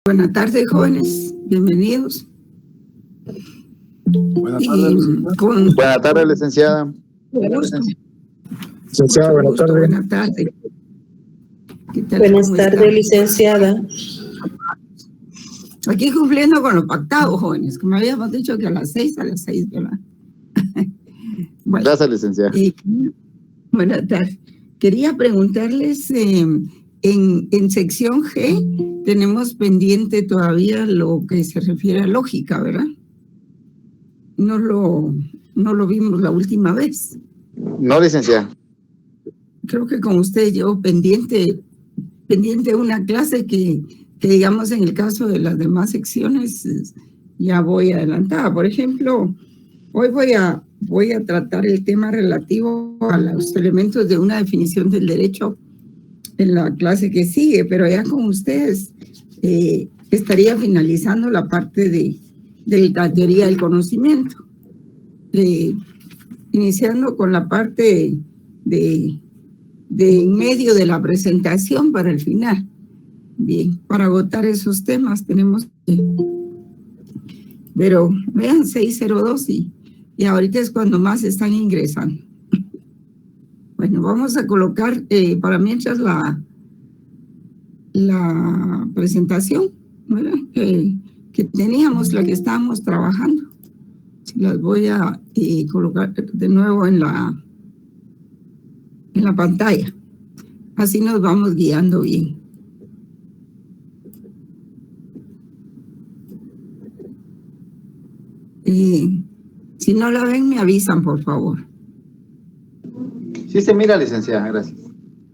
Buenas tardes, jóvenes. Bienvenidos. Buenas tardes, Buenas tardes, licenciada. Licenciada, buenas tardes. Buenas tardes. ¿Qué tal? Buenas tardes, licenciada. Aquí cumpliendo con lo pactado, jóvenes, como habíamos dicho que a las 6, ¿verdad? Bueno, gracias, licenciada. Buenas tardes. Quería preguntarles, en sección G tenemos pendiente todavía lo que se refiere a lógica, ¿verdad? No lo vimos la última vez. No, licenciada. Creo que con usted llevo pendiente una clase que digamos en el caso de las demás secciones ya voy adelantada. Por ejemplo, hoy voy a tratar el tema relativo a los elementos de una definición del derecho en la clase que sigue, pero ya con ustedes estaría finalizando la parte de la teoría del conocimiento, iniciando con la parte de en medio de la presentación para el final. Bien, para agotar esos temas tenemos que... Pero vean 602 y ahorita es cuando más están ingresando. Bueno, vamos a colocar para mientras la presentación, ¿verdad? Que teníamos, la que estábamos trabajando. Las voy a colocar de nuevo en la pantalla. Así nos vamos guiando bien. Si no la ven, me avisan, por favor. Sí se mira, licenciada, gracias.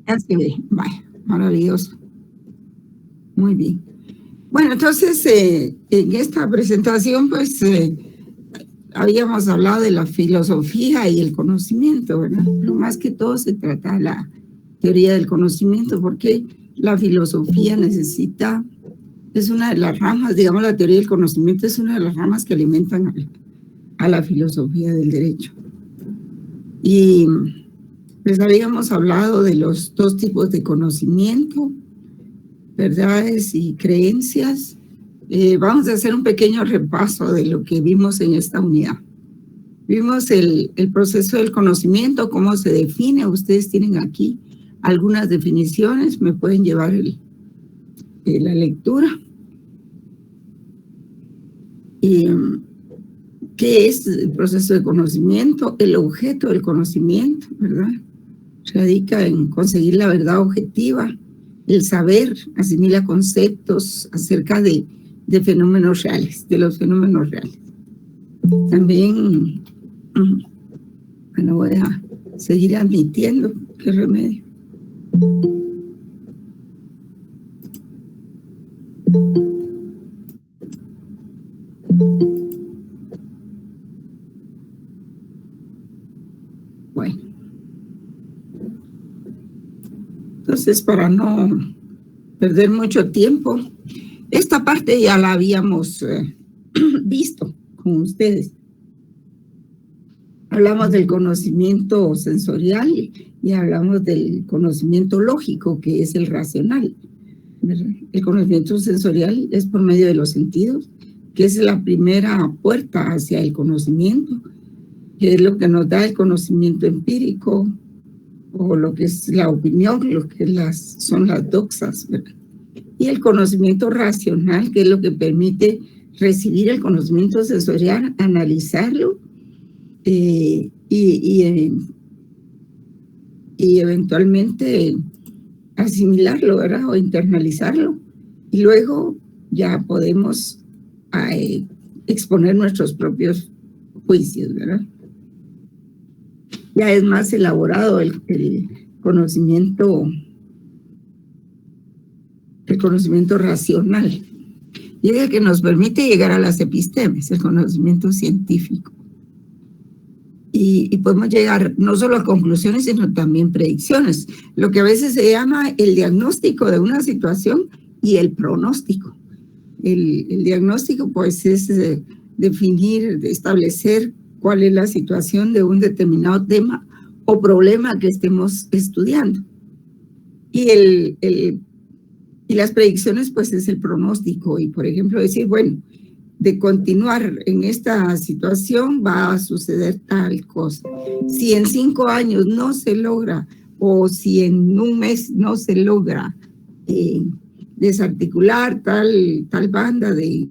Así ve, vaya, maravilloso. Muy bien. Bueno, entonces, en esta presentación, pues, habíamos hablado de la filosofía y el conocimiento, ¿verdad? Lo más que todo se trata de la teoría del conocimiento, porque la filosofía es una de las ramas, digamos, la teoría del conocimiento es una de las ramas que alimentan a la filosofía del derecho. Y pues habíamos hablado de los dos tipos de conocimiento, verdades y creencias. Vamos a hacer un pequeño repaso de lo que vimos en esta unidad. Vimos el proceso del conocimiento, cómo se define. Ustedes tienen aquí algunas definiciones, me pueden llevar la lectura. Y ¿qué es el proceso de conocimiento? El objeto del conocimiento, ¿verdad? Radica en conseguir la verdad objetiva. El saber asimila conceptos acerca de fenómenos reales, de los fenómenos reales. También, bueno, voy a seguir admitiendo, qué remedio. Bueno. Entonces, para no perder mucho tiempo, esta parte ya la habíamos visto con ustedes. Hablamos del conocimiento sensorial y hablamos del conocimiento lógico, que es el racional. El conocimiento sensorial es por medio de los sentidos, que es la primera puerta hacia el conocimiento, que es lo que nos da el conocimiento empírico, o lo que es la opinión, lo que son las doxas, ¿verdad? Y el conocimiento racional, que es lo que permite recibir el conocimiento sensorial, analizarlo y eventualmente asimilarlo, ¿verdad? O internalizarlo. Y luego ya podemos exponer nuestros propios juicios, ¿verdad? Ya es más elaborado el conocimiento racional. Y es el que nos permite llegar a las epistemes, el conocimiento científico. Y podemos llegar no solo a conclusiones, sino también predicciones. Lo que a veces se llama el diagnóstico de una situación y el pronóstico. El diagnóstico, pues, es definir, establecer cuál es la situación de un determinado tema o problema que estemos estudiando. Y Y las predicciones, pues, es el pronóstico. Y, por ejemplo, decir, bueno, de continuar en esta situación va a suceder tal cosa. Si en 5 años no se logra, o si en un mes no se logra desarticular tal banda de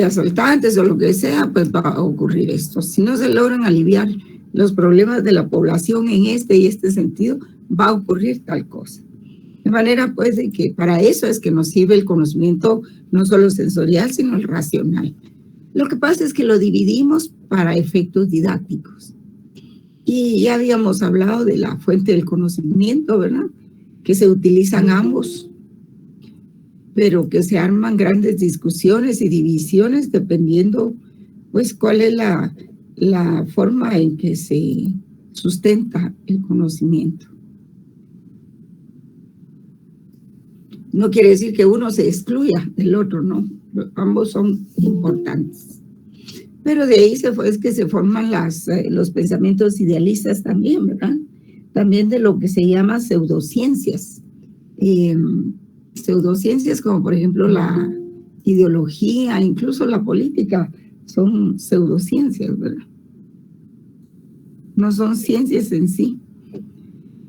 asaltantes o lo que sea, pues va a ocurrir esto. Si no se logran aliviar los problemas de la población en este y este sentido, va a ocurrir tal cosa. De manera, pues, de que para eso es que nos sirve el conocimiento no solo sensorial, sino el racional. Lo que pasa es que lo dividimos para efectos didácticos. Y ya habíamos hablado de la fuente del conocimiento, ¿verdad? Que se utilizan ambos, pero que se arman grandes discusiones y divisiones dependiendo, pues, cuál es la forma en que se sustenta el conocimiento. No quiere decir que uno se excluya del otro, no. Ambos son importantes. Pero de ahí es que se forman los pensamientos idealistas también, ¿verdad? También de lo que se llama pseudociencias. Pseudociencias como, por ejemplo, la ideología, incluso la política, son pseudociencias, ¿verdad? No son ciencias en sí.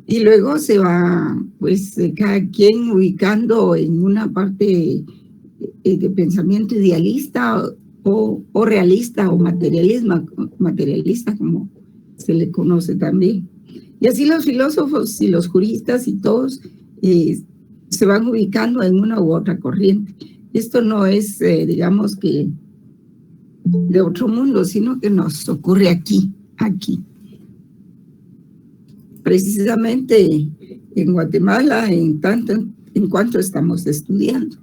Y luego se va, pues, cada quien ubicando en una parte de pensamiento idealista o realista o materialista, como se le conoce también. Y así los filósofos y los juristas y todos se van ubicando en una u otra corriente. Esto no es, digamos que, de otro mundo, sino que nos ocurre aquí. Precisamente en Guatemala, en cuanto estamos estudiando.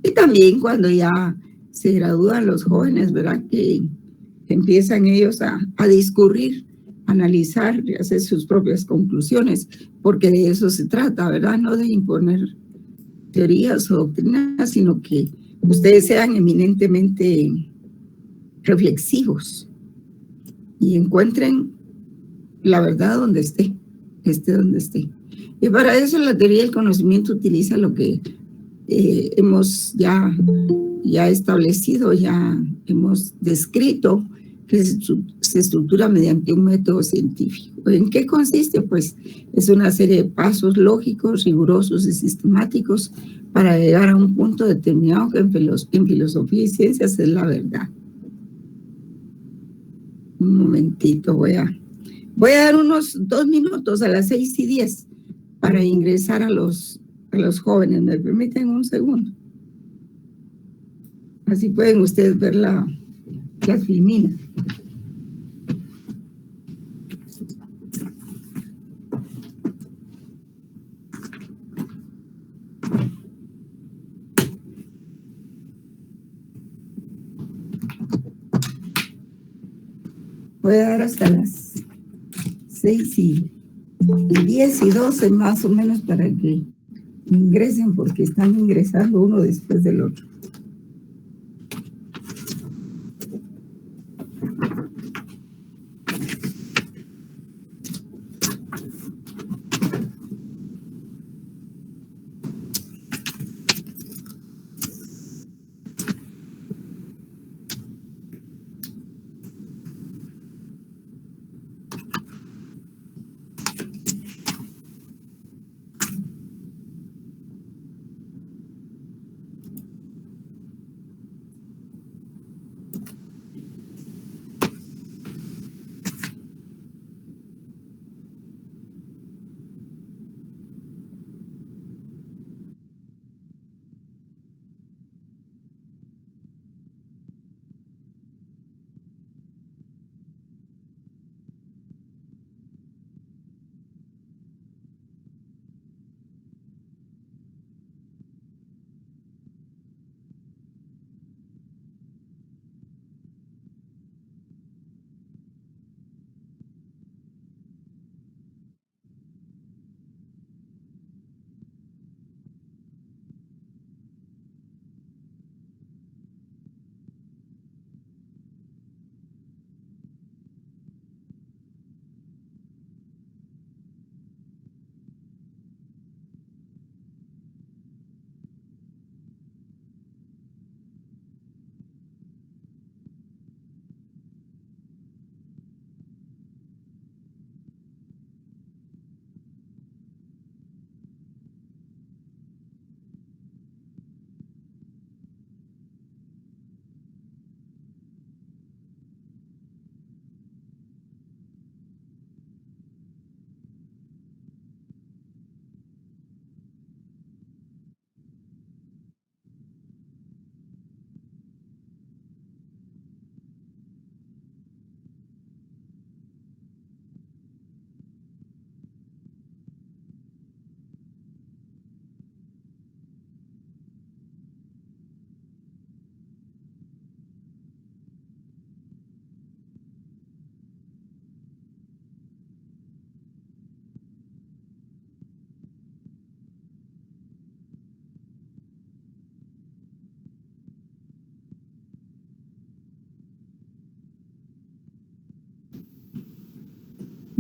Y también cuando ya se gradúan los jóvenes, ¿verdad? Que empiezan ellos a discurrir, a analizar y hacer sus propias conclusiones, porque de eso se trata, ¿verdad? No de imponer teorías o doctrinas, sino que ustedes sean eminentemente reflexivos y encuentren la verdad donde esté donde esté. Y para eso la teoría del conocimiento utiliza lo que hemos ya establecido, ya hemos descrito, que se estructura mediante un método científico. ¿En qué consiste? Pues es una serie de pasos lógicos, rigurosos y sistemáticos para llegar a un punto determinado que en filosofía y ciencias es la verdad. Un momentito, voy a dar unos 2 minutos a las 6:10 para ingresar a los jóvenes. ¿Me permiten un segundo? Así pueden ustedes ver la filmina. Voy a dar hasta las 6:10 y 12 más o menos para que ingresen, porque están ingresando uno después del otro.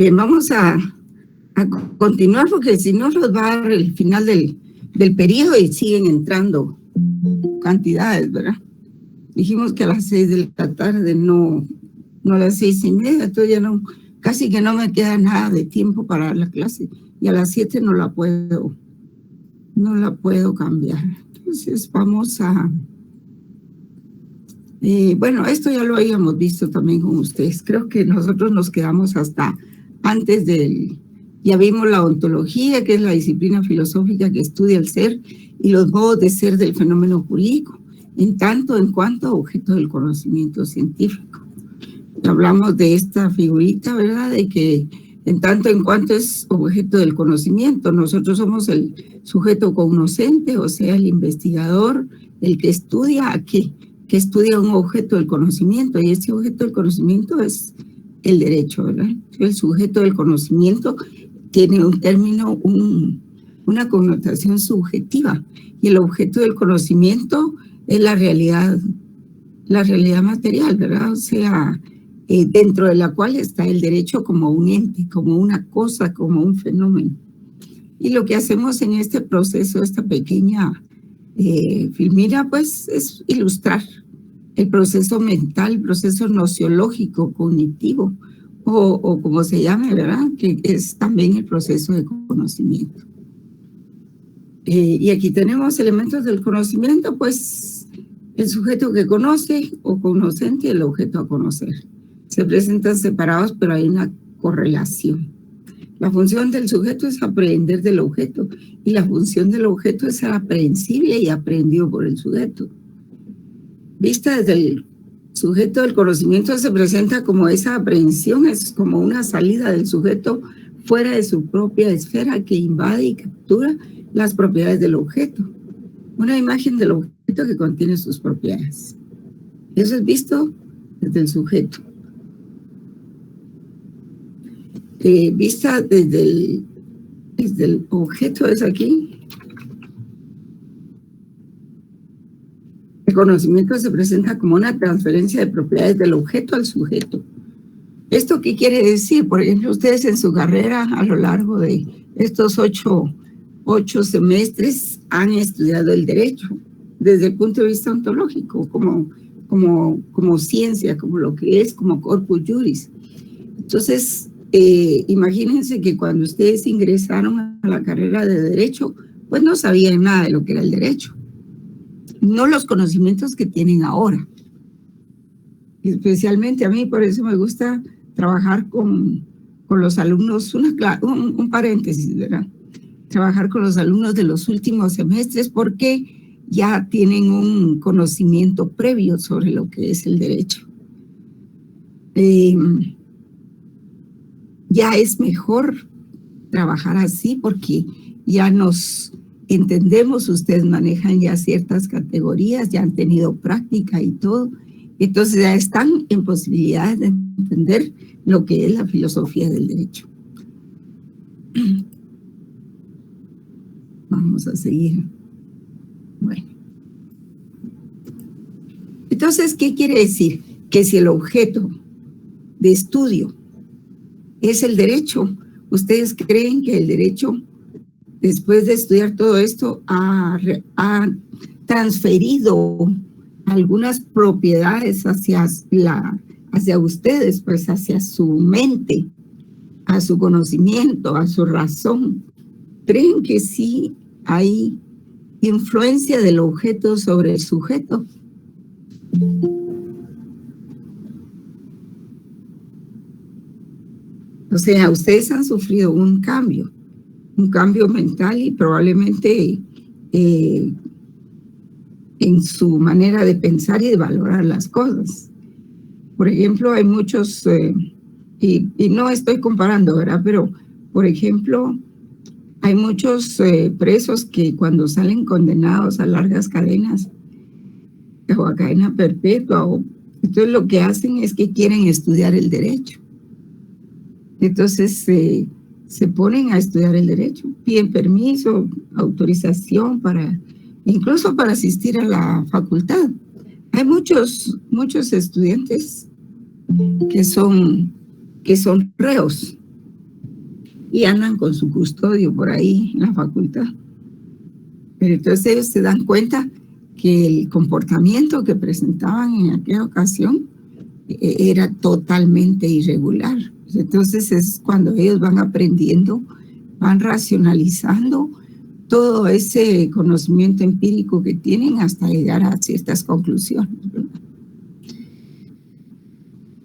Bien, vamos a continuar porque si no nos va a dar el final del periodo y siguen entrando cantidades, ¿verdad? Dijimos que a las 6 de la tarde, no a las 6:30, entonces ya no, casi que no me queda nada de tiempo para la clase. Y a las 7 no la puedo cambiar. Entonces vamos a... bueno, esto ya lo habíamos visto también con ustedes. Creo que nosotros nos quedamos hasta antes del... Ya vimos la ontología, que es la disciplina filosófica que estudia el ser y los modos de ser del fenómeno jurídico, en tanto en cuanto a objeto del conocimiento científico. Hablamos de esta figurita, ¿verdad? De que en tanto en cuanto es objeto del conocimiento, nosotros somos el sujeto cognoscente, o sea, el investigador, el que estudia que estudia un objeto del conocimiento, y ese objeto del conocimiento es el derecho, ¿verdad? El sujeto del conocimiento tiene un término, una connotación subjetiva, y el objeto del conocimiento es la realidad material, ¿verdad? O sea, dentro de la cual está el derecho como un ente, como una cosa, como un fenómeno. Y lo que hacemos en este proceso, esta pequeña filmina, pues es ilustrar el proceso mental, el proceso nociológico, cognitivo, o como se llame, ¿verdad? Que es también el proceso de conocimiento. Y aquí tenemos elementos del conocimiento, pues el sujeto que conoce o conocente y el objeto a conocer. Se presentan separados, pero hay una correlación. La función del sujeto es aprehender del objeto y la función del objeto es ser aprehensible y aprehendido por el sujeto. Vista desde el sujeto del conocimiento se presenta como esa aprehensión, es como una salida del sujeto fuera de su propia esfera que invade y captura las propiedades del objeto. Una imagen del objeto que contiene sus propiedades. Eso es visto desde el sujeto. Vista desde el objeto es aquí. El conocimiento se presenta como una transferencia de propiedades del objeto al sujeto. ¿Esto qué quiere decir? Por ejemplo, ustedes en su carrera a lo largo de estos ocho semestres han estudiado el derecho desde el punto de vista ontológico, como ciencia, como lo que es, como corpus juris. Entonces, imagínense que cuando ustedes ingresaron a la carrera de derecho, pues no sabían nada de lo que era el derecho. No los conocimientos que tienen ahora. Especialmente a mí, por eso me gusta trabajar con los alumnos, un paréntesis, ¿verdad? Trabajar con los alumnos de los últimos semestres porque ya tienen un conocimiento previo sobre lo que es el derecho. Ya es mejor trabajar así porque ya nos entendemos, ustedes manejan ya ciertas categorías, ya han tenido práctica y todo, entonces ya están en posibilidades de entender lo que es la filosofía del derecho. Vamos a seguir. Bueno. Entonces, ¿qué quiere decir? Que si el objeto de estudio es el derecho, ¿ustedes creen que el derecho, después de estudiar todo esto, ha transferido algunas propiedades hacia ustedes, pues hacia su mente, a su conocimiento, a su razón? ¿Creen que sí hay influencia del objeto sobre el sujeto? O sea, ustedes han sufrido un cambio mental y probablemente en su manera de pensar y de valorar las cosas. Por ejemplo, hay muchos, y no estoy comparando, ¿verdad? Pero, por ejemplo, hay muchos presos que cuando salen condenados a largas cadenas o a cadena perpetua, entonces lo que hacen es que quieren estudiar el derecho. Entonces se ponen a estudiar el derecho, piden permiso, autorización incluso para asistir a la facultad. Hay muchos estudiantes que son reos y andan con su custodio por ahí en la facultad. Pero entonces ellos se dan cuenta que el comportamiento que presentaban en aquella ocasión era totalmente irregular. Entonces es cuando ellos van aprendiendo, van racionalizando todo ese conocimiento empírico que tienen hasta llegar a ciertas conclusiones, ¿verdad?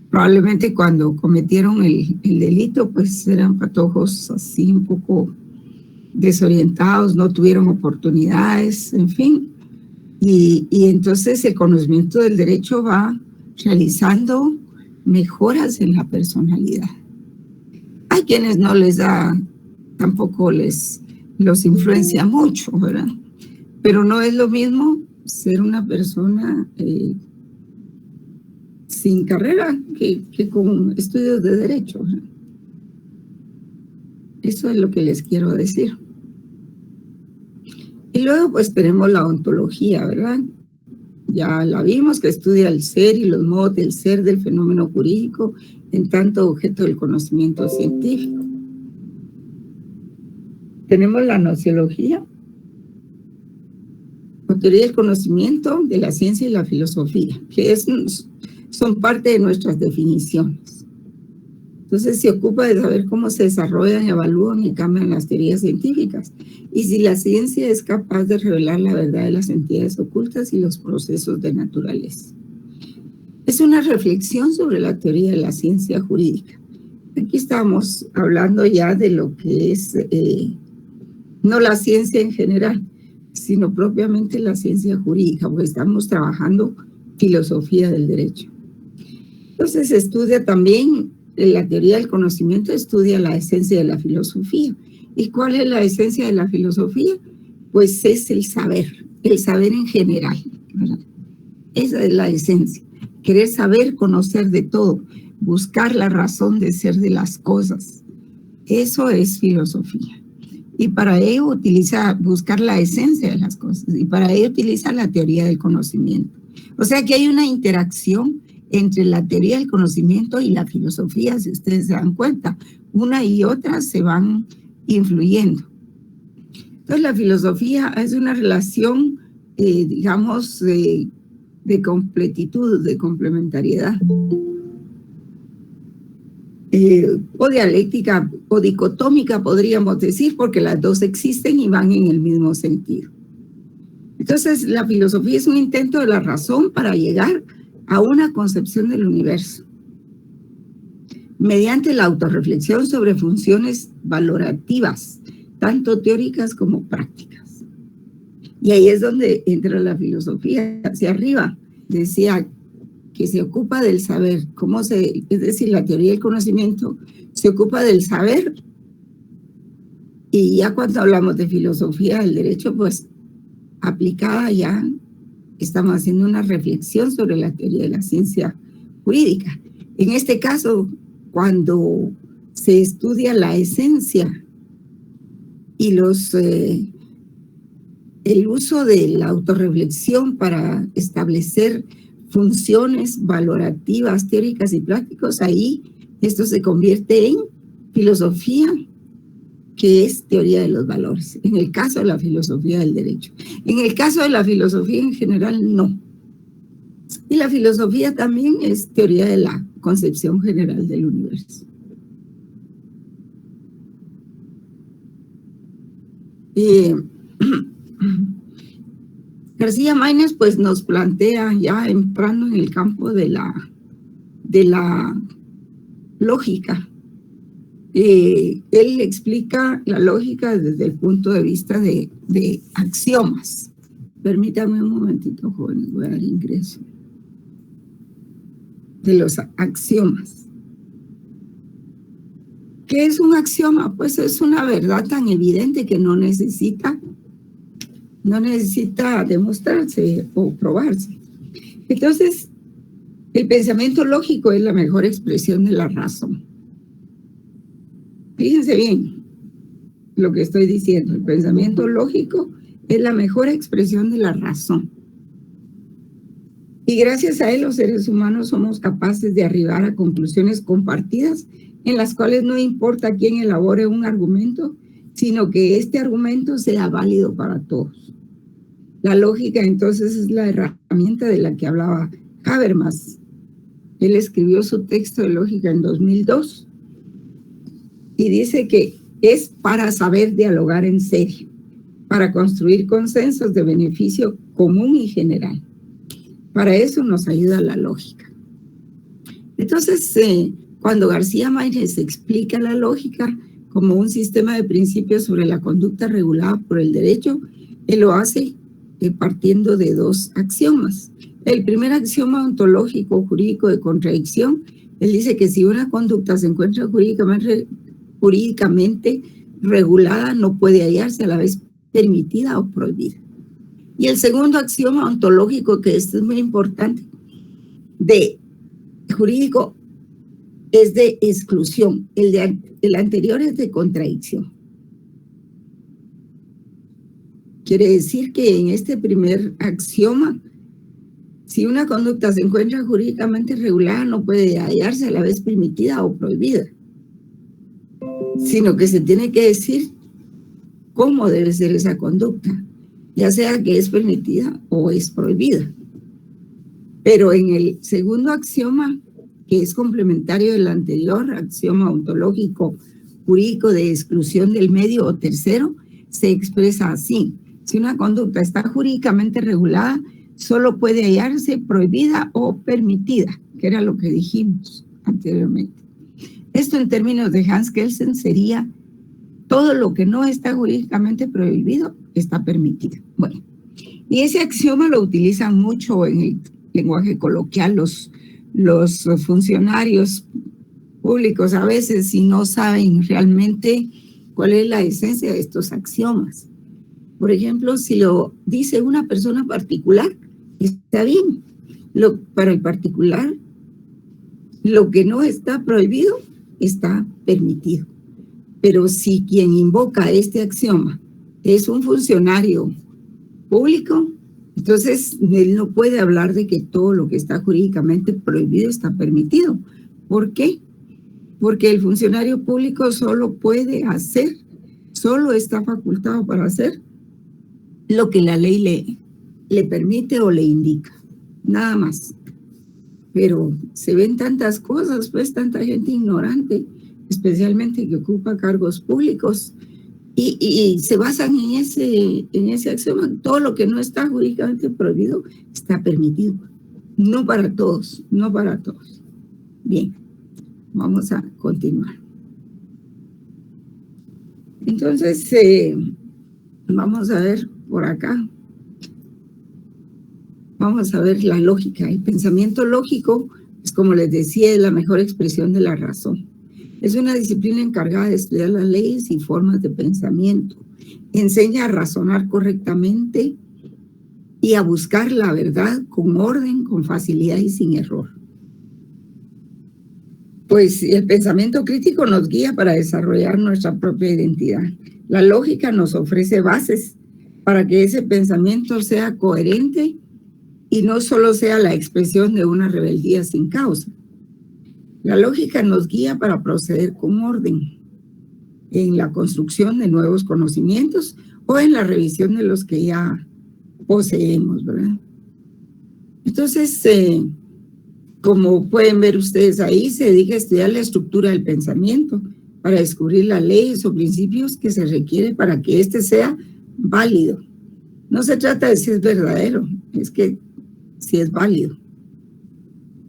Probablemente cuando cometieron el delito, pues eran patojos así un poco desorientados, no tuvieron oportunidades, en fin. Y entonces el conocimiento del derecho va realizando mejoras en la personalidad. Hay quienes no les da, tampoco los influencia mucho, ¿verdad? Pero no es lo mismo ser una persona sin carrera que con estudios de derecho, ¿verdad? Eso es lo que les quiero decir. Y luego pues tenemos la ontología, ¿verdad? Ya la vimos, que estudia el ser y los modos del ser del fenómeno jurídico en tanto objeto del conocimiento científico. Tenemos la nociología, o teoría del conocimiento de la ciencia y la filosofía, que son parte de nuestras definiciones. Entonces se ocupa de saber cómo se desarrollan, evalúan y cambian las teorías científicas, y si la ciencia es capaz de revelar la verdad de las entidades ocultas y los procesos de naturaleza. Es una reflexión sobre la teoría de la ciencia jurídica. Aquí estamos hablando ya de lo que es no la ciencia en general, sino propiamente la ciencia jurídica, porque estamos trabajando filosofía del derecho. Entonces se estudia también la teoría del conocimiento, estudia la esencia de la filosofía. ¿Y cuál es la esencia de la filosofía? Pues es el saber en general, ¿verdad? Esa es la esencia, querer saber, conocer de todo, buscar la razón de ser de las cosas. Eso es filosofía. Y para ello buscar la esencia de las cosas, y para ello utiliza la teoría del conocimiento. O sea que hay una interacción entre la teoría del conocimiento y la filosofía, si ustedes se dan cuenta. Una y otra se van influyendo. Entonces la filosofía es una relación, digamos, de completitud, de complementariedad. O dialéctica o dicotómica, podríamos decir, porque las dos existen y van en el mismo sentido. Entonces, la filosofía es un intento de la razón para llegar a una concepción del universo, mediante la autorreflexión sobre funciones valorativas, tanto teóricas como prácticas. Y ahí es donde entra la filosofía. Hacia arriba decía que se ocupa del saber, es decir, la teoría del conocimiento se ocupa del saber, y ya cuando hablamos de filosofía del derecho, pues aplicada ya estamos haciendo una reflexión sobre la teoría de la ciencia jurídica. En este caso, cuando se estudia la esencia y el uso de la autorreflexión para establecer funciones valorativas, teóricas y prácticas, ahí esto se convierte en filosofía, que es teoría de los valores, en el caso de la filosofía del derecho. En el caso de la filosofía en general, no. Y la filosofía también es teoría de la concepción general del universo. García Maínez pues nos plantea, ya entrando en el campo de la lógica, él explica la lógica desde el punto de vista de axiomas. Permítame un momentito, jóvenes, voy a dar ingreso. De los axiomas. ¿Qué es un axioma? Pues es una verdad tan evidente que no necesita demostrarse o probarse. Entonces, el pensamiento lógico es la mejor expresión de la razón. Fíjense bien lo que estoy diciendo. El pensamiento lógico es la mejor expresión de la razón. Y gracias a él los seres humanos somos capaces de arribar a conclusiones compartidas en las cuales no importa quién elabore un argumento, sino que este argumento sea válido para todos. La lógica, entonces, es la herramienta de la que hablaba Habermas. Él escribió su texto de lógica en 2002 y dice que es para saber dialogar en serio, para construir consensos de beneficio común y general. Para eso nos ayuda la lógica. Entonces, cuando García Márquez explica la lógica como un sistema de principios sobre la conducta regulada por el derecho, él lo hace partiendo de dos axiomas. El primer axioma ontológico jurídico de contradicción, él dice que si una conducta se encuentra jurídicamente regulada, no puede hallarse a la vez permitida o prohibida. Y el segundo axioma ontológico, que este es muy importante, de jurídico, es de exclusión. El anterior es de contradicción. Quiere decir que en este primer axioma, si una conducta se encuentra jurídicamente regulada, no puede hallarse a la vez permitida o prohibida, sino que se tiene que decir cómo debe ser esa conducta, ya sea que es permitida o es prohibida. Pero en el segundo axioma, que es complementario del anterior, axioma ontológico jurídico de exclusión del medio o tercero, se expresa así: si una conducta está jurídicamente regulada, solo puede hallarse prohibida o permitida, que era lo que dijimos anteriormente. Esto en términos de Hans Kelsen sería: todo lo que no está jurídicamente prohibido está permitido. Bueno, y ese axioma lo utilizan mucho en el lenguaje coloquial los funcionarios públicos a veces, si no saben realmente cuál es la esencia de estos axiomas. Por ejemplo, si lo dice una persona particular, está bien. Para el particular, lo que no está prohibido está permitido. Pero si quien invoca este axioma es un funcionario público, entonces él no puede hablar de que todo lo que está jurídicamente prohibido está permitido. ¿Por qué? Porque el funcionario público solo puede hacer, solo está facultado para hacer lo que la ley le permite o le indica, nada más. Pero se ven tantas cosas, pues tanta gente ignorante, especialmente que ocupa cargos públicos, y se basan en ese axioma: todo lo que no está jurídicamente prohibido está permitido. No para todos, no para todos. Bien, vamos a continuar. Entonces, vamos a ver por acá. Vamos a ver la lógica. El pensamiento lógico, pues como les decía, es la mejor expresión de la razón. Es una disciplina encargada de estudiar las leyes y formas de pensamiento. Enseña a razonar correctamente y a buscar la verdad con orden, con facilidad y sin error. Pues el pensamiento crítico nos guía para desarrollar nuestra propia identidad. La lógica nos ofrece bases para que ese pensamiento sea coherente y no solo sea la expresión de una rebeldía sin causa. La lógica nos guía para proceder con orden en la construcción de nuevos conocimientos o en la revisión de los que ya poseemos, ¿verdad? Entonces, como pueden ver ustedes ahí, se dedica a estudiar la estructura del pensamiento para descubrir las leyes o principios que se requiere para que éste sea válido. No se trata de si es verdadero, es que si es válido.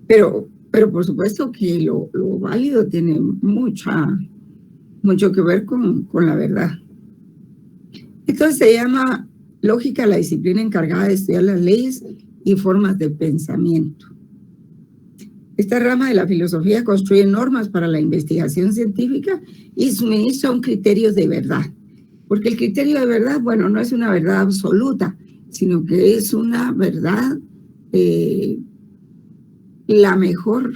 Pero por supuesto que lo válido tiene mucho que ver con la verdad. Entonces se llama lógica la disciplina encargada de estudiar las leyes y formas de pensamiento. Esta rama de la filosofía construye normas para la investigación científica y suministra un criterio de verdad. Porque el criterio de verdad, bueno, no es una verdad absoluta, sino que es una verdad de la mejor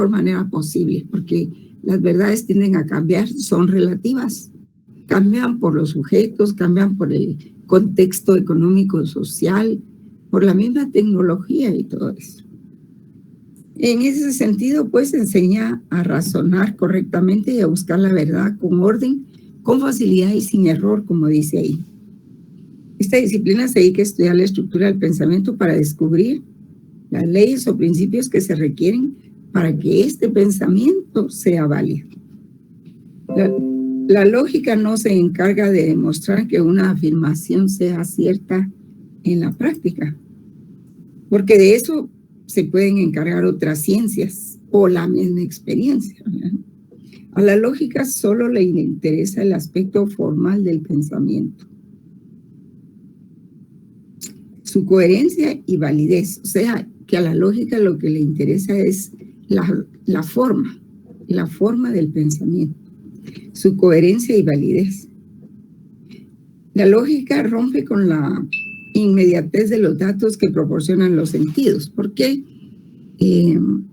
manera posible, porque las verdades tienden a cambiar, son relativas, cambian por los sujetos, cambian por el contexto económico, social, por la misma tecnología y todo eso. En ese sentido, pues enseña a razonar correctamente y a buscar la verdad con orden, con facilidad y sin error, como dice ahí. Esta disciplina se dedica a estudiar la estructura del pensamiento para descubrir las leyes o principios que se requieren para que este pensamiento sea válido. La lógica no se encarga de demostrar que una afirmación sea cierta en la práctica, porque de eso se pueden encargar otras ciencias o la misma experiencia, ¿verdad? A la lógica solo le interesa el aspecto formal del pensamiento, su coherencia y validez. O sea, que a la lógica lo que le interesa es la forma del pensamiento, su coherencia y validez. La lógica rompe con la inmediatez de los datos que proporcionan los sentidos, porque el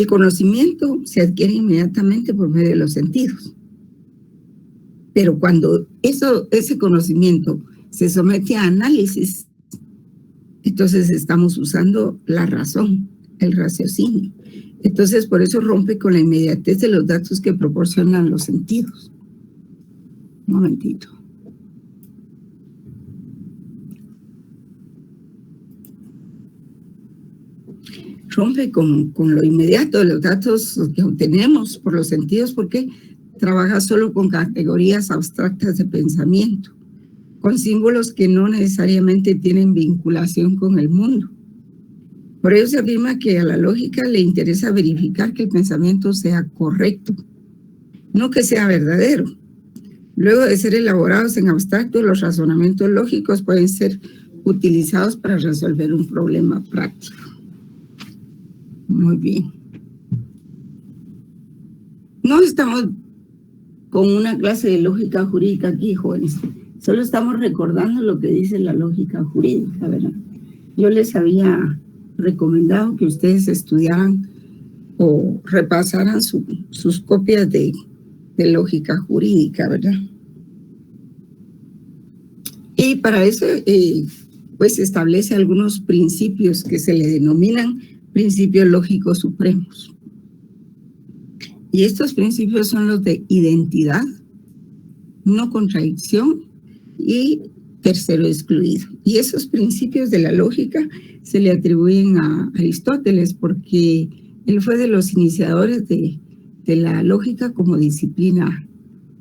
conocimiento se adquiere inmediatamente por medio de los sentidos. Pero cuando ese conocimiento se somete a análisis, entonces estamos usando la razón, el raciocinio. Entonces, por eso rompe con la inmediatez de los datos que proporcionan los sentidos. Un momentito. Rompe con lo inmediato de los datos que obtenemos por los sentidos, porque trabaja solo con categorías abstractas de pensamiento, con símbolos que no necesariamente tienen vinculación con el mundo. Por ello se afirma que a la lógica le interesa verificar que el pensamiento sea correcto, no que sea verdadero. Luego de ser elaborados en abstracto, los razonamientos lógicos pueden ser utilizados para resolver un problema práctico. Muy bien. No estamos con una clase de lógica jurídica aquí, jóvenes. Solo estamos recordando lo que dice la lógica jurídica, ¿verdad? Yo les había recomendado que ustedes estudiaran o repasaran sus copias de lógica jurídica, ¿verdad? Y para eso, pues establece algunos principios que se le denominan principios lógicos supremos. Y estos principios son los de identidad, no contradicción y tercero excluido. Y esos principios de la lógica se le atribuyen a Aristóteles porque él fue de los iniciadores de la lógica como disciplina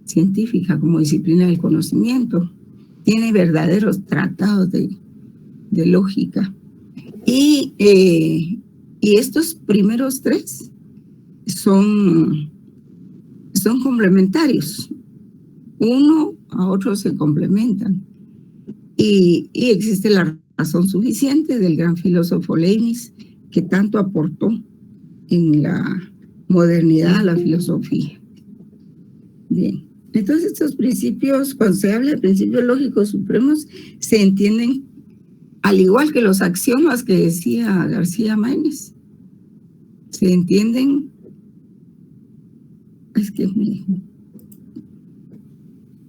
científica, como disciplina del conocimiento. Tiene verdaderos tratados de lógica. Y estos primeros tres son complementarios. Uno a otro se complementan. Y existe la razón suficiente del gran filósofo Leibniz, que tanto aportó en la modernidad a la filosofía. Bien, entonces estos principios, cuando se habla de principios lógicos supremos, se entienden al igual que los axiomas que decía García Márquez. Se entienden,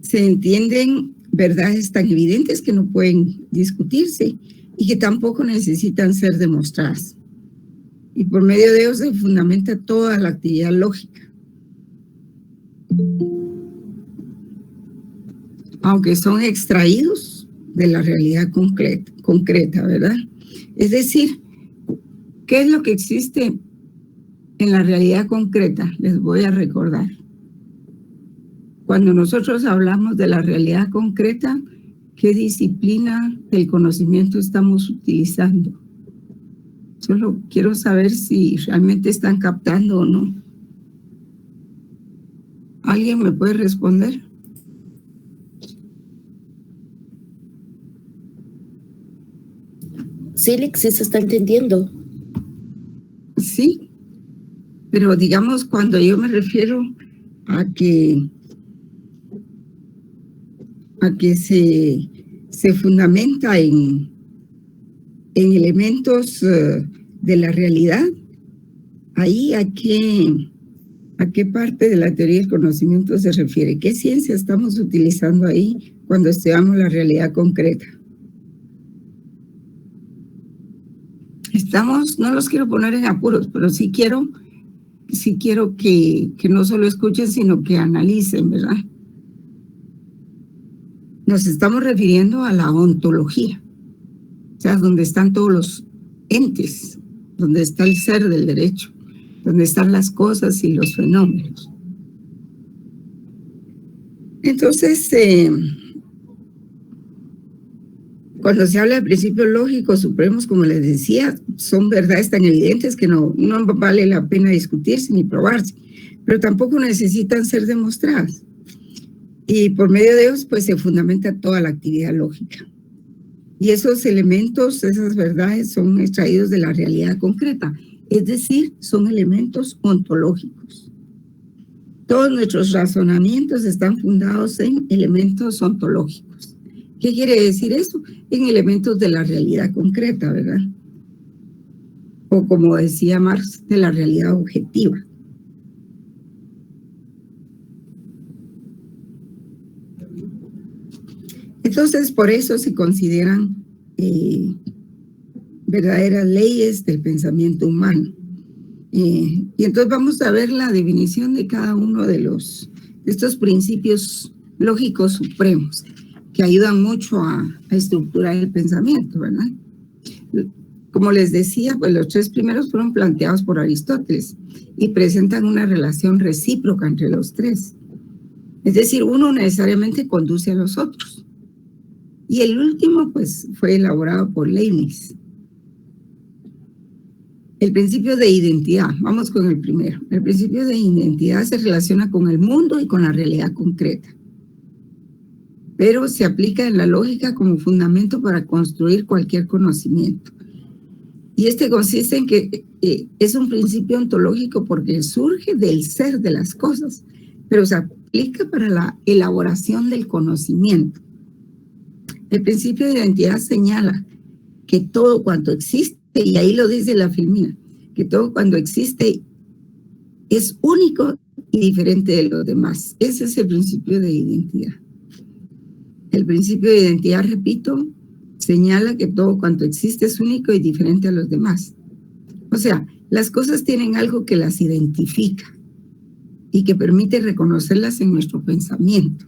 se entienden verdades tan evidentes que no pueden discutirse y que tampoco necesitan ser demostradas. Y por medio de ellos se fundamenta toda la actividad lógica. Aunque son extraídos de la realidad concreta, ¿verdad? Es decir, ¿qué es lo que existe en la realidad concreta? Les voy a recordar. Cuando nosotros hablamos de la realidad concreta, ¿qué disciplina del conocimiento estamos utilizando? Solo quiero saber si realmente están captando o no. ¿Alguien me puede responder? Sí, sí se está entendiendo. Sí, pero digamos cuando yo me refiero a que se fundamenta en elementos de la realidad, ahí a qué parte de la teoría del conocimiento se refiere, qué ciencia estamos utilizando ahí cuando estudiamos la realidad concreta. necesitamos, no los quiero poner en apuros, pero sí quiero que no solo escuchen, sino que analicen, ¿verdad? Nos estamos refiriendo a la ontología, o sea, donde están todos los entes, donde está el ser del derecho, donde están las cosas y los fenómenos. Entonces, cuando se habla de principios lógicos supremos, como les decía, son verdades tan evidentes que no vale la pena discutirse ni probarse, pero tampoco necesitan ser demostradas. Y por medio de ellos, pues se fundamenta toda la actividad lógica. Y esos elementos, esas verdades son extraídos de la realidad concreta, es decir, son elementos ontológicos. Todos nuestros razonamientos están fundados en elementos ontológicos. ¿Qué quiere decir eso? En elementos de la realidad concreta, ¿verdad? O como decía Marx, de la realidad objetiva. Entonces, por eso se consideran verdaderas leyes del pensamiento humano. Y entonces vamos a ver la definición de cada uno de estos principios lógicos supremos que ayudan mucho a estructurar el pensamiento, ¿verdad? Como les decía, pues los tres primeros fueron planteados por Aristóteles y presentan una relación recíproca entre los tres. Es decir, uno necesariamente conduce a los otros. Y el último, pues, fue elaborado por Leibniz. El principio de identidad, vamos con el primero. El principio de identidad se relaciona con el mundo y con la realidad concreta, pero se aplica en la lógica como fundamento para construir cualquier conocimiento. Y este consiste en que es un principio ontológico porque surge del ser de las cosas, pero se aplica para la elaboración del conocimiento. El principio de identidad señala que todo cuanto existe, y ahí lo dice la Filmina, que todo cuando existe es único y diferente de los demás. Ese es el principio de identidad. El principio de identidad, repito, señala que todo cuanto existe es único y diferente a los demás. O sea, las cosas tienen algo que las identifica y que permite reconocerlas en nuestro pensamiento.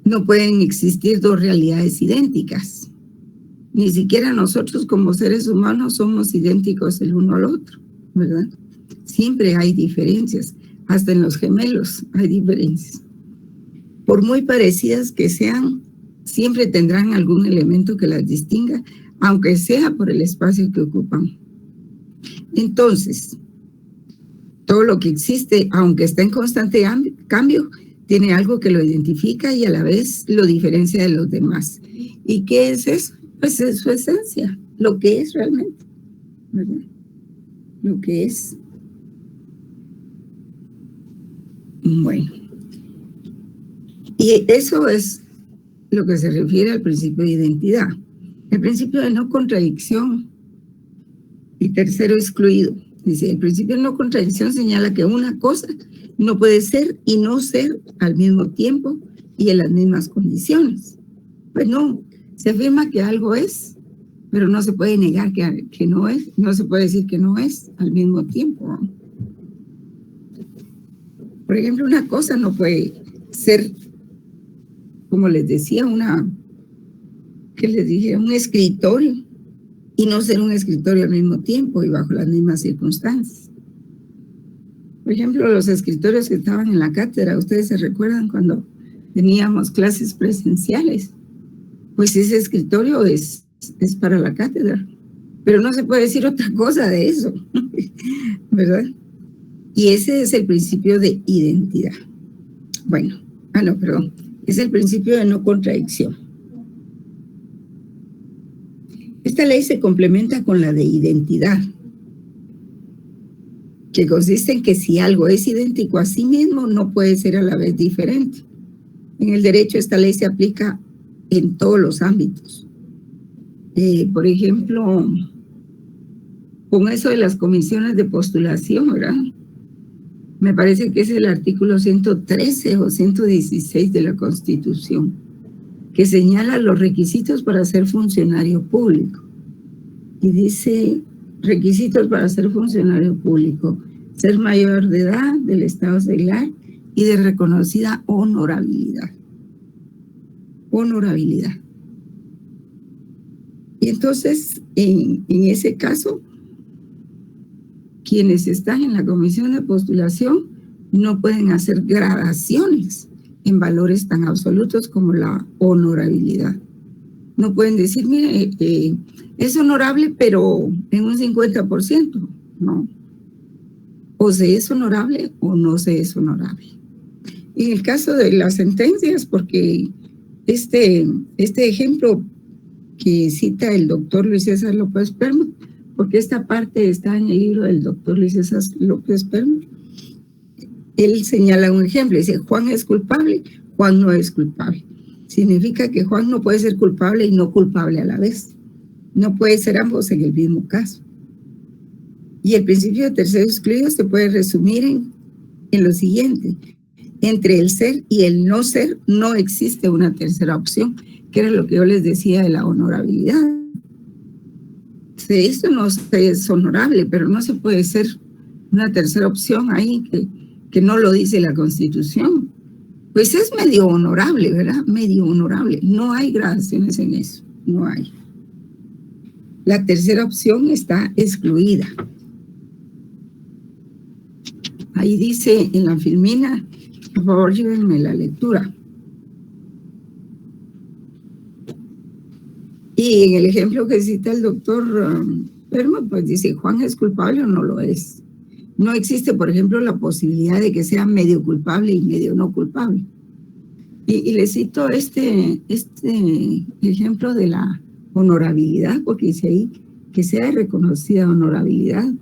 No pueden existir dos realidades idénticas. Ni siquiera nosotros como seres humanos somos idénticos el uno al otro, ¿verdad? Siempre hay diferencias, hasta en los gemelos hay diferencias. Por muy parecidas que sean, siempre tendrán algún elemento que las distinga, aunque sea por el espacio que ocupan. Entonces, todo lo que existe, aunque está en constante cambio, tiene algo que lo identifica y a la vez lo diferencia de los demás. ¿Y qué es eso? Pues es su esencia, lo que es realmente, ¿verdad? Lo que es. Bueno. Y eso es lo que se refiere al principio de identidad. El principio de no contradicción. Y tercero, excluido. Dice, el principio de no contradicción señala que una cosa no puede ser y no ser al mismo tiempo y en las mismas condiciones. Pues no, se afirma que algo es, pero no se puede negar que no es, no se puede decir que no es al mismo tiempo. Por ejemplo, una cosa no puede ser, como les decía, un escritorio y no ser un escritorio al mismo tiempo y bajo las mismas circunstancias. Por ejemplo, los escritorios que estaban en la cátedra, ustedes se recuerdan cuando teníamos clases presenciales, pues ese escritorio es para la cátedra, pero no se puede decir otra cosa de eso, ¿verdad? Y ese es el principio de identidad. Bueno, perdón, es el principio de no contradicción. Esta ley se complementa con la de identidad, que consiste en que si algo es idéntico a sí mismo, no puede ser a la vez diferente. En el derecho, esta ley se aplica en todos los ámbitos. Por ejemplo, con eso de las comisiones de postulación, ¿verdad? Me parece que es el artículo 113 o 116 de la Constitución, que señala los requisitos para ser funcionario público. y dice requisitos para ser funcionario público: ser mayor de edad, del estado seglar y de reconocida honorabilidad. Honorabilidad. Y entonces, en ese caso, quienes están en la comisión de postulación no pueden hacer gradaciones en valores tan absolutos como la honorabilidad. No pueden decir, mire, es honorable, pero en un 50%. No. O se es honorable o no se es honorable. En el caso de las sentencias, porque este ejemplo que cita el doctor Luis César López Perma, porque esta parte está en el libro del doctor Luis César López Perma, él señala un ejemplo, dice: Juan es culpable, Juan no es culpable. Significa que Juan no puede ser culpable y no culpable a la vez. No puede ser ambos en el mismo caso. Y el principio de tercero excluido se puede resumir en lo siguiente: entre el ser y el no ser no existe una tercera opción, que era lo que yo les decía de la honorabilidad. Esto no es honorable, pero no se puede ser una tercera opción ahí que no lo dice la Constitución. Pues es medio honorable, ¿verdad? Medio honorable. No hay gradaciones en eso, no hay. La tercera opción está excluida. Ahí dice en la filmina, por favor, llévenme la lectura. Y en el ejemplo que cita el doctor Perma, pues dice: Juan es culpable o no lo es. No existe, por ejemplo, la posibilidad de que sea medio culpable y medio no culpable. Y le cito este ejemplo de la honorabilidad, porque dice ahí que sea reconocida honorabilidad.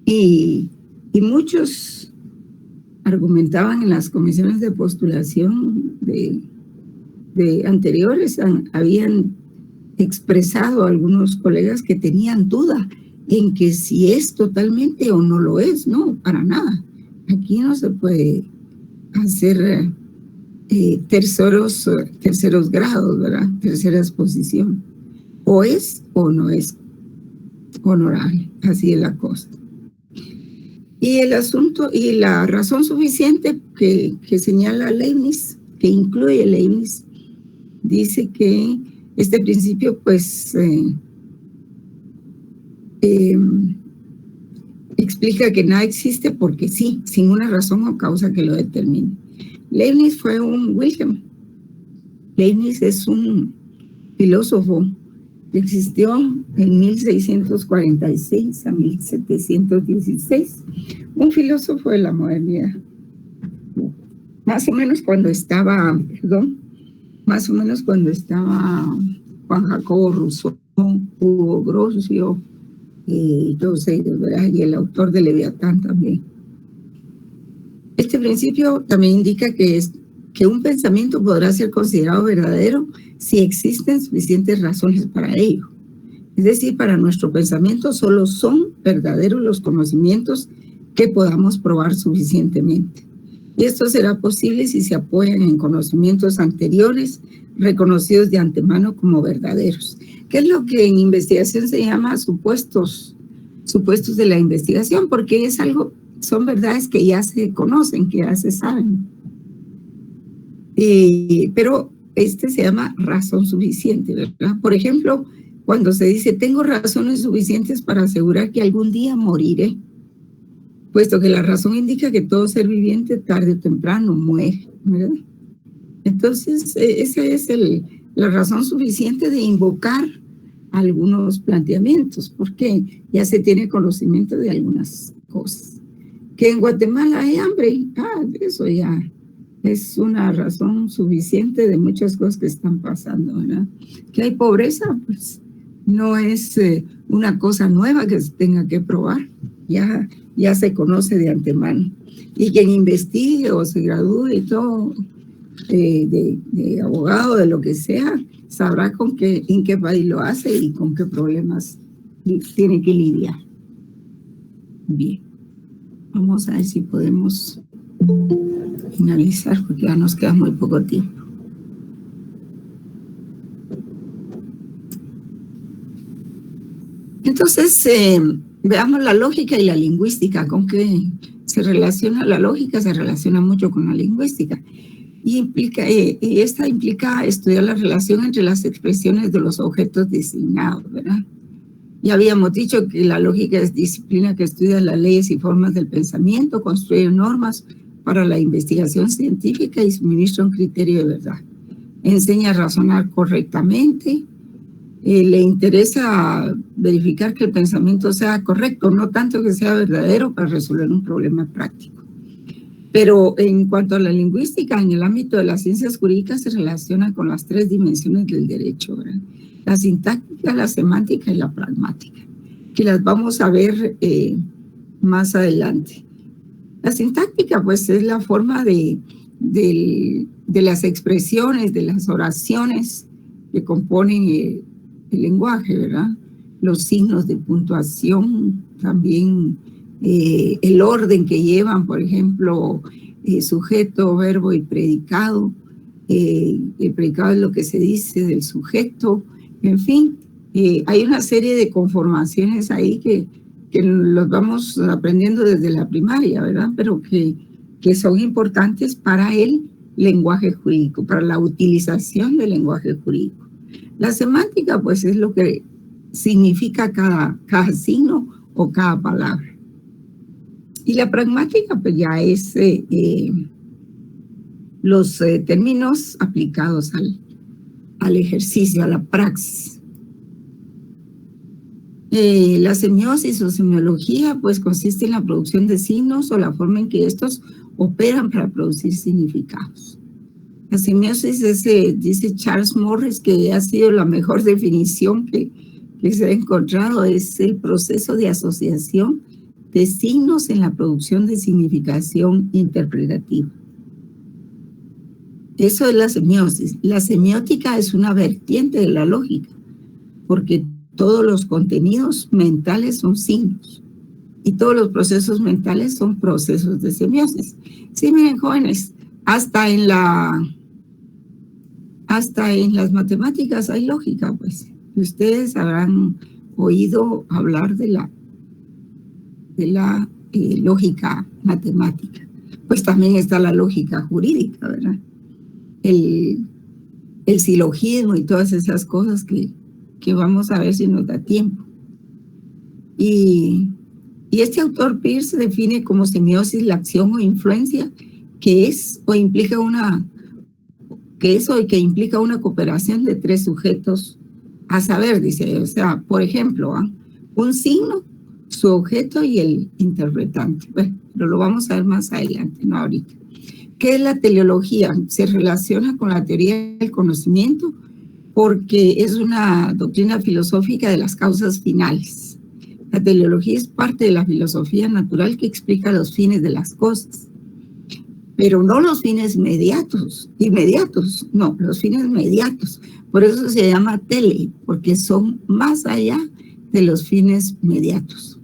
Y muchos argumentaban en las comisiones de postulación de anteriores, habían expresado algunos colegas que tenían duda en que si es totalmente o no lo es. No, para nada. Aquí no se puede hacer terceros grados, ¿verdad? Terceras posición. O es o no es honorable. Así es la cosa. Y el asunto y la razón suficiente que señala Leibniz, que incluye Leibniz, dice que este principio pues explica que nada existe porque sí, sin una razón o causa que lo determine. Leibniz fue un Wilhelm. Leibniz es un filósofo que existió en 1646 a 1716, un filósofo de la modernidad. Más o menos cuando estaba Juan Jacobo Rousseau, Hugo Grocio, y todos ellos, ¿verdad? Y el autor de Leviatán también. Este principio también indica que un pensamiento podrá ser considerado verdadero si existen suficientes razones para ello. Es decir, para nuestro pensamiento solo son verdaderos los conocimientos que podamos probar suficientemente. Y esto será posible si se apoyan en conocimientos anteriores reconocidos de antemano como verdaderos, que es lo que en investigación se llama supuestos de la investigación, porque son verdades que ya se conocen, que ya se saben. Pero se llama razón suficiente, ¿verdad? Por ejemplo, cuando se dice: tengo razones suficientes para asegurar que algún día moriré, puesto que la razón indica que todo ser viviente tarde o temprano muere, ¿verdad? Entonces, esa es la razón suficiente de invocar algunos planteamientos, porque ya se tiene conocimiento de algunas cosas. Que en Guatemala hay hambre, eso ya es una razón suficiente de muchas cosas que están pasando, ¿verdad? Que hay pobreza, pues no es una cosa nueva que se tenga que probar, ya se conoce de antemano. Y quien investigue o se gradúe y todo, de abogado, de lo que sea, sabrá en qué país lo hace y con qué problemas tiene que lidiar. Bien, vamos a ver si podemos finalizar, porque ya nos queda muy poco tiempo. Entonces, veamos la lógica y la lingüística. ¿Con qué se relaciona la lógica? Se relaciona mucho con la lingüística. Y esta implica estudiar la relación entre las expresiones de los objetos designados, ¿verdad? Ya habíamos dicho que la lógica es disciplina que estudia las leyes y formas del pensamiento, construye normas para la investigación científica y suministra un criterio de verdad. Enseña a razonar correctamente, le interesa verificar que el pensamiento sea correcto, no tanto que sea verdadero para resolver un problema práctico. Pero en cuanto a la lingüística, en el ámbito de las ciencias jurídicas se relaciona con las 3 dimensiones del derecho, ¿verdad? La sintáctica, la semántica y la pragmática, que las vamos a ver más adelante. La sintáctica, pues, es la forma de las expresiones, de las oraciones que componen el lenguaje, ¿verdad? Los signos de puntuación, también el orden que llevan, por ejemplo, sujeto, verbo y predicado. El predicado es lo que se dice del sujeto. En fin, hay una serie de conformaciones ahí que los vamos aprendiendo desde la primaria, ¿verdad? Pero que son importantes para el lenguaje jurídico, para la utilización del lenguaje jurídico. La semántica, pues, es lo que significa cada signo o cada palabra. Y la pragmática, pues, ya es los términos aplicados al ejercicio, a la praxis. La semiosis o semiología, pues, consiste en la producción de signos o la forma en que estos operan para producir significados. La semiosis dice Charles Morris, que ha sido la mejor definición que se ha encontrado, es el proceso de asociación de signos en la producción de significación interpretativa. Eso es la semiosis. La semiótica es una vertiente de la lógica, porque todos los contenidos mentales son signos y todos los procesos mentales son procesos de semiosis. Sí, miren, jóvenes, hasta en las matemáticas hay lógica, pues. Ustedes habrán oído hablar de la lógica matemática. Pues también está la lógica jurídica, ¿verdad? El silogismo y todas esas cosas que vamos a ver si nos da tiempo. Y este autor Peirce define como semiosis la acción o influencia que implica una cooperación de 3 sujetos, a saber, dice, o sea, por ejemplo, un signo, su objeto y el interpretante. Bueno, pero lo vamos a ver más adelante, no ahorita. ¿Qué es la teleología? Se relaciona con la teoría del conocimiento porque es una doctrina filosófica de las causas finales. La teleología es parte de la filosofía natural que explica los fines de las cosas, pero no los fines inmediatos, no, los fines mediatos. Por eso se llama tele, porque son más allá de los fines mediatos,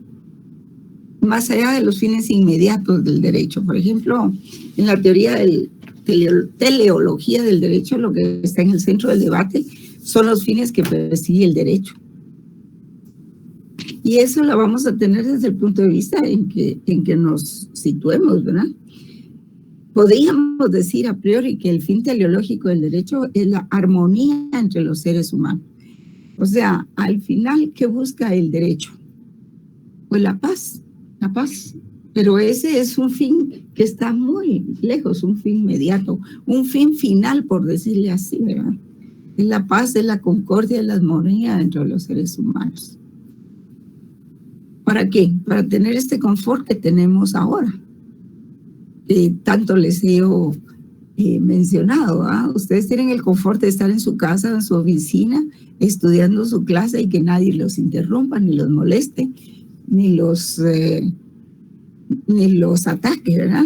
más allá de los fines inmediatos del derecho. Por ejemplo, en la teoría de teleología del derecho, lo que está en el centro del debate son los fines que persigue el derecho. Y eso lo vamos a tener desde el punto de vista en que nos situemos, ¿verdad? Podríamos decir a priori que el fin teleológico del derecho es la armonía entre los seres humanos. O sea, al final, ¿qué busca el derecho? Pues la paz. Pero ese es un fin que está muy lejos, un fin inmediato, un fin final, por decirle así, ¿verdad? Es la paz, es la concordia, es la armonía entre los seres humanos. ¿Para qué? Para tener este confort que tenemos ahora. Tanto les he mencionado, ustedes tienen el confort de estar en su casa, en su oficina, estudiando su clase y que nadie los interrumpa, ni los moleste, ni los ataque, ¿verdad?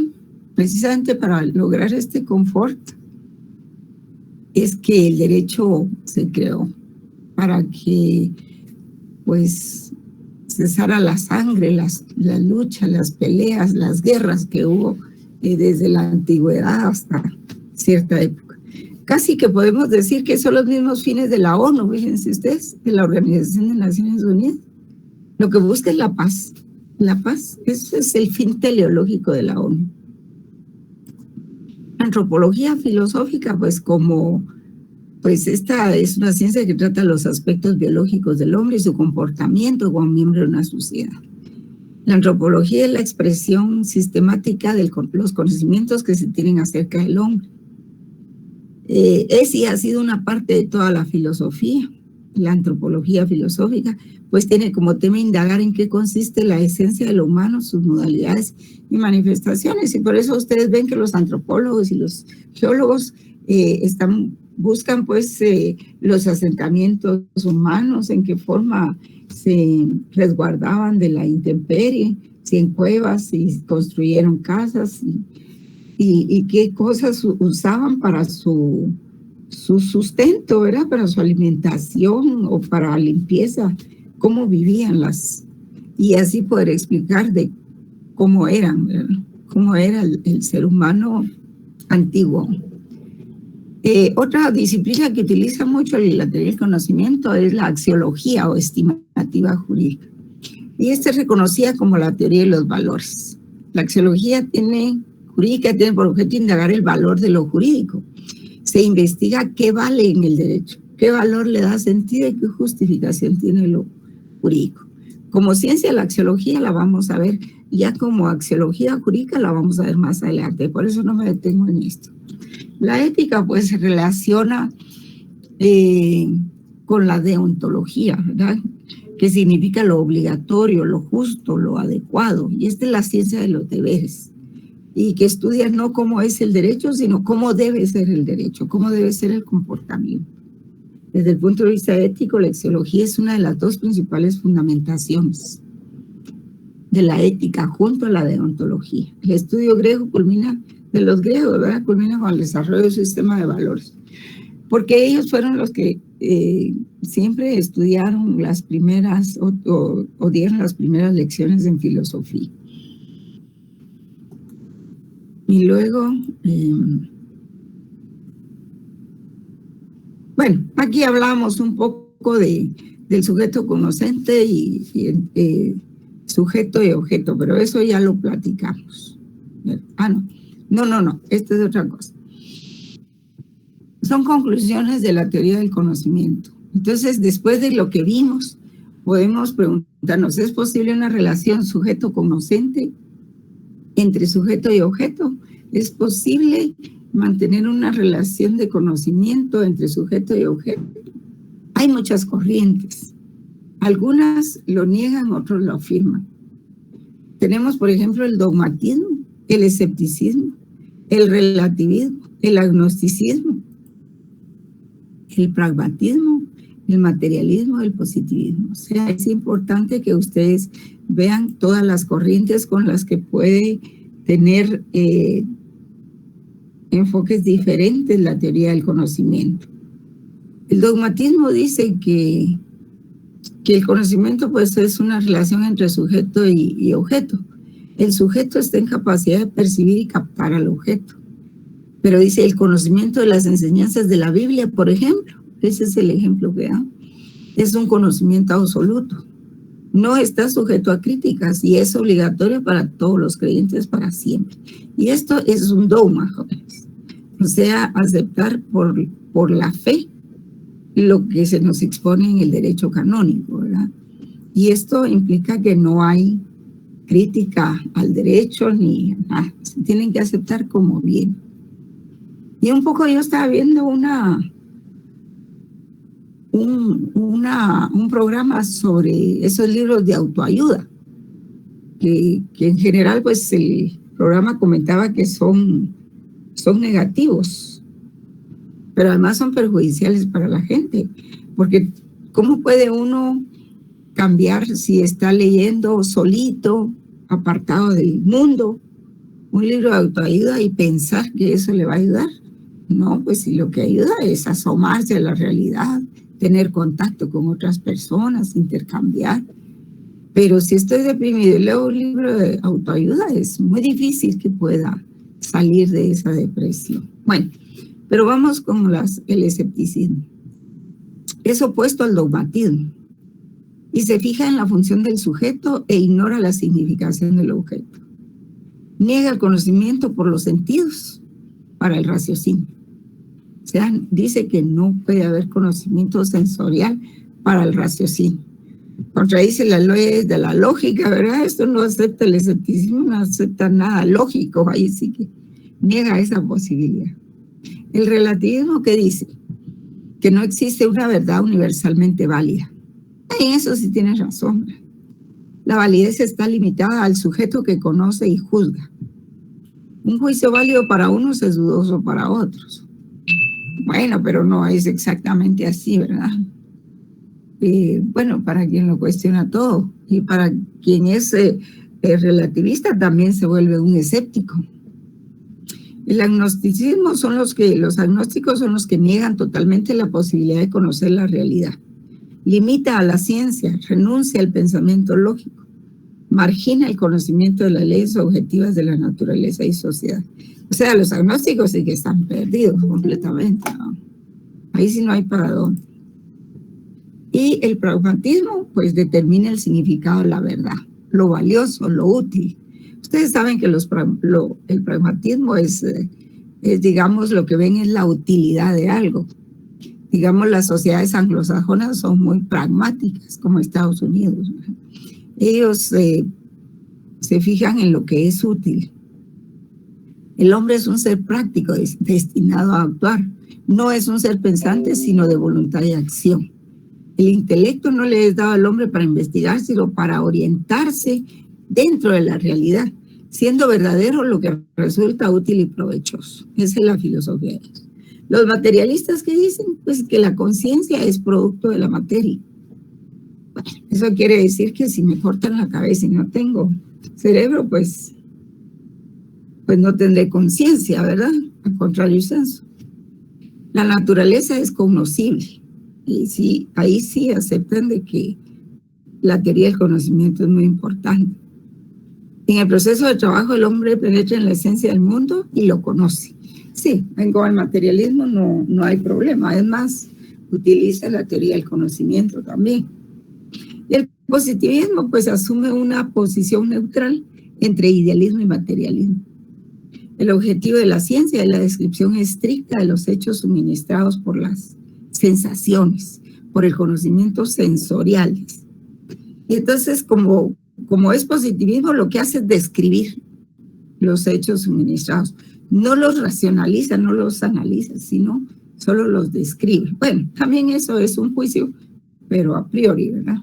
Precisamente para lograr este confort es que el derecho se creó, para que pues cesara la sangre, las luchas, las peleas, las guerras que hubo desde la antigüedad hasta cierta época. Casi que podemos decir que son los mismos fines de la ONU, fíjense ustedes, de la Organización de Naciones Unidas. Lo que busca es la paz. La paz, ese es el fin teleológico de la ONU. Antropología filosófica, pues esta es una ciencia que trata los aspectos biológicos del hombre y su comportamiento como miembro de una sociedad. La antropología es la expresión sistemática de los conocimientos que se tienen acerca del hombre. Es y ha sido una parte de toda la filosofía. La antropología filosófica, pues tiene como tema indagar en qué consiste la esencia de lo humano, sus modalidades y manifestaciones. Y por eso ustedes ven que los antropólogos y los geólogos buscan pues los asentamientos humanos, en qué forma se resguardaban de la intemperie, si en cuevas, si construyeron casas y qué cosas usaban para su sustento, ¿verdad? Para su alimentación o para limpieza, cómo vivían y así poder explicar de cómo eran, ¿verdad? Cómo era el ser humano antiguo. Otra disciplina que utiliza mucho la teoría del conocimiento es la axiología o estimativa jurídica. Y es reconocida como la teoría de los valores. La axiología jurídica tiene por objeto indagar el valor de lo jurídico. Se investiga qué vale en el derecho, qué valor le da sentido y qué justificación tiene lo jurídico. Como ciencia, la axiología la vamos a ver, ya como axiología jurídica la vamos a ver más adelante, por eso no me detengo en esto. La ética pues se relaciona con la deontología, ¿verdad? Que significa lo obligatorio, lo justo, lo adecuado, y esta es la ciencia de los deberes. Y que estudia no cómo es el derecho, sino cómo debe ser el derecho, cómo debe ser el comportamiento. Desde el punto de vista ético, la axiología es una de las dos principales fundamentaciones de la ética junto a la deontología. El estudio griego de los griegos, ¿verdad? Culmina con el desarrollo de un sistema de valores, porque ellos fueron los que siempre estudiaron las primeras o dieron las primeras lecciones en filosofía. Y luego, bueno, aquí hablamos un poco del sujeto conocente y sujeto y objeto, pero eso ya lo platicamos. No, esto es otra cosa. Son conclusiones de la teoría del conocimiento. Entonces, después de lo que vimos, podemos preguntarnos, ¿es posible una relación sujeto-conocente entre sujeto y objeto? ¿Es posible mantener una relación de conocimiento entre sujeto y objeto? Hay muchas corrientes. Algunas lo niegan, otros lo afirman. Tenemos, por ejemplo, el dogmatismo, el escepticismo, el relativismo, el agnosticismo, el pragmatismo, el materialismo, el positivismo. O sea, es importante que ustedes vean todas las corrientes con las que puede tener enfoques diferentes la teoría del conocimiento. El dogmatismo dice que el conocimiento pues es una relación entre sujeto y objeto. El sujeto está en capacidad de percibir y captar al objeto. Pero dice el conocimiento de las enseñanzas de la Biblia, por ejemplo, ese es el ejemplo que da, es un conocimiento absoluto. No está sujeto a críticas y es obligatorio para todos los creyentes para siempre. Y esto es un dogma, jóvenes. O sea, aceptar por la fe lo que se nos expone en el derecho canónico, ¿verdad? Y esto implica que no hay crítica al derecho ni nada. Se tienen que aceptar como bien. Y un poco yo estaba viendo un programa sobre esos libros de autoayuda, que en general pues el programa comentaba que son negativos, pero además son perjudiciales para la gente, porque ¿cómo puede uno cambiar si está leyendo solito, apartado del mundo, un libro de autoayuda y pensar que eso le va a ayudar? No, pues si lo que ayuda es asomarse a la realidad, tener contacto con otras personas, intercambiar. Pero si estoy deprimido y leo un libro de autoayuda, es muy difícil que pueda salir de esa depresión. Bueno, pero vamos con el escepticismo. Es opuesto al dogmatismo y se fija en la función del sujeto e ignora la significación del objeto. Niega el conocimiento por los sentidos para el raciocinio. O sea, dice que no puede haber conocimiento sensorial para el raciocinio. Contradice las leyes de la lógica, ¿verdad? Esto no acepta el escepticismo, no acepta nada lógico, ahí sí que niega esa posibilidad. El relativismo, ¿qué dice? Que no existe una verdad universalmente válida. En eso sí tienes razón. La validez está limitada al sujeto que conoce y juzga. Un juicio válido para unos es dudoso para otros. Bueno, pero no es exactamente así, ¿verdad? Bueno, para quien lo cuestiona todo y para quien es relativista también se vuelve un escéptico. El agnosticismo son los agnósticos son los que niegan totalmente la posibilidad de conocer la realidad. Limita a la ciencia, renuncia al pensamiento lógico, margina el conocimiento de las leyes objetivas de la naturaleza y sociedad. O sea, los agnósticos sí que están perdidos completamente, ¿no? Ahí sí no hay para dónde. Y el pragmatismo, pues, determina el significado de la verdad, lo valioso, lo útil. Ustedes saben que el pragmatismo es, digamos, lo que ven es la utilidad de algo. Digamos, las sociedades anglosajonas son muy pragmáticas, como Estados Unidos. Ellos se fijan en lo que es útil. El hombre es un ser práctico, destinado a actuar. No es un ser pensante, sino de voluntad y acción. El intelecto no le es dado al hombre para investigar, sino para orientarse dentro de la realidad, siendo verdadero lo que resulta útil y provechoso. Esa es la filosofía de ellos. Los materialistas, ¿qué dicen? Pues que la conciencia es producto de la materia. Bueno, eso quiere decir que si me cortan la cabeza y no tengo cerebro, pues no tendré conciencia, ¿verdad? Al contrario senso. La naturaleza es cognoscible. Y sí, ahí sí aceptan de que la teoría del conocimiento es muy importante. En el proceso de trabajo el hombre penetra en la esencia del mundo y lo conoce. Sí, con el materialismo no hay problema. Es más, utiliza la teoría del conocimiento también. Y el positivismo pues asume una posición neutral entre idealismo y materialismo. El objetivo de la ciencia es la descripción estricta de los hechos suministrados por las sensaciones, por el conocimiento sensoriales. Y entonces, como es positivismo, lo que hace es describir los hechos suministrados. No los racionaliza, no los analiza, sino solo los describe. Bueno, también eso es un juicio, pero a priori, ¿verdad?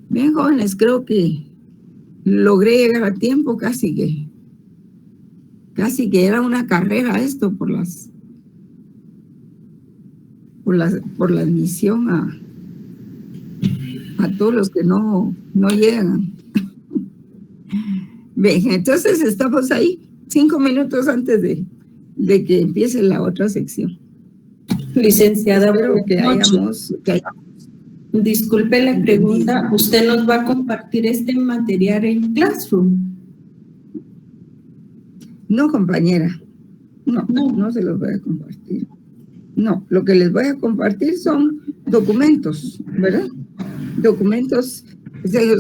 Bien, jóvenes, creo que logré llegar a tiempo, casi que era una carrera esto por la admisión a todos los que no llegan. Bien, entonces estamos ahí 5 minutos antes de que empiece la otra sección. Licenciada, disculpe la pregunta, ¿usted nos va a compartir este material en Classroom? No, compañera, no se los voy a compartir. No, lo que les voy a compartir son documentos, ¿verdad? Documentos,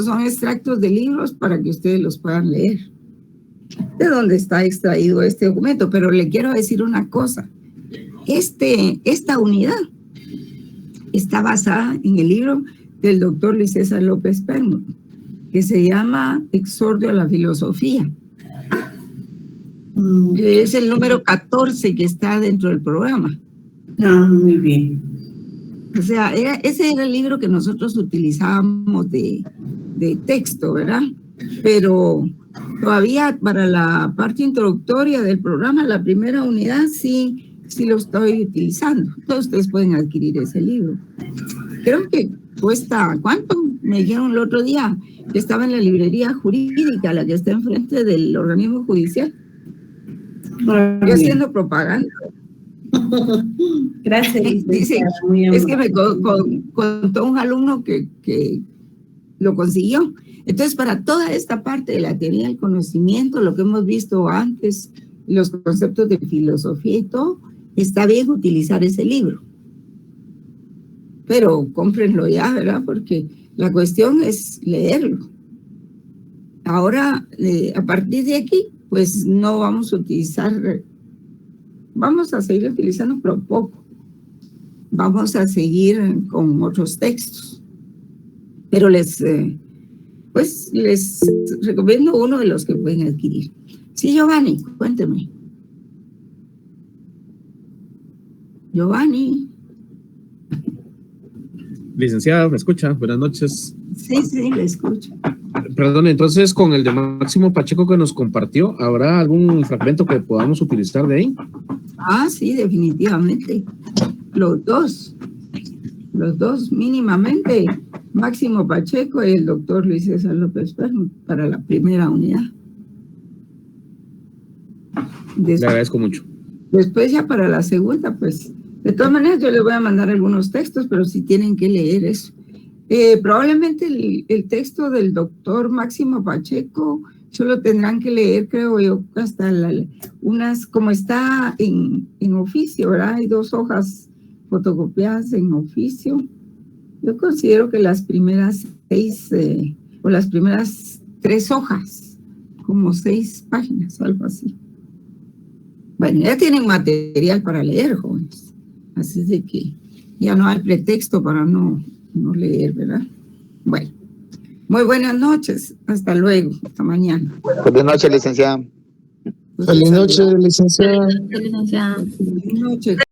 son extractos de libros para que ustedes los puedan leer. ¿De dónde está extraído este documento? Pero le quiero decir una cosa. Esta unidad está basada en el libro del doctor Luis César López Perno, que se llama Exordio a la Filosofía. Es el número 14 que está dentro del programa. Muy bien. O sea, ese era el libro que nosotros utilizábamos de texto, ¿verdad? Pero todavía para la parte introductoria del programa, la primera unidad, sí lo estoy utilizando. Todos ustedes pueden adquirir ese libro. Creo que cuesta, ¿cuánto? Me dijeron el otro día que estaba en la librería jurídica, la que está enfrente del organismo judicial. Yo haciendo propaganda. Gracias. Dice, es que me contó un alumno que lo consiguió. Entonces, para toda esta parte de la teoría del conocimiento, lo que hemos visto antes, los conceptos de filosofía y todo, está bien utilizar ese libro. Pero cómprenlo ya, ¿verdad? Porque La cuestión es leerlo. Ahora, a partir de aquí, pues no vamos a utilizar, vamos a seguir utilizando, pero poco. Vamos a seguir con otros textos. Pero les recomiendo uno de los que pueden adquirir. Sí, Giovanni, cuénteme. Giovanni. Licenciada, ¿me escucha? Buenas noches. Sí, le escucho. Perdón, entonces con el de Máximo Pacheco que nos compartió, ¿habrá algún fragmento que podamos utilizar de ahí? Ah, sí, definitivamente. Los dos mínimamente. Máximo Pacheco y el doctor Luis César López Fermo para la primera unidad. Le agradezco mucho. Después ya para la segunda, pues, de todas maneras yo les voy a mandar algunos textos, pero sí tienen que leer eso. Probablemente el texto del doctor Máximo Pacheco solo tendrán que leer, creo yo, hasta como está en oficio, ¿verdad? Hay 2 hojas fotocopiadas en oficio. Yo considero que las primeras 6 o las primeras 3 hojas, como 6 páginas, algo así. Bueno, ya tienen material para leer, jóvenes. Así es de que ya no hay pretexto para no leer, ¿verdad? Bueno, muy buenas noches. Hasta luego. Hasta mañana. Buenas noches, licenciada. Pues, Feliz noche, licenciada. Feliz noche.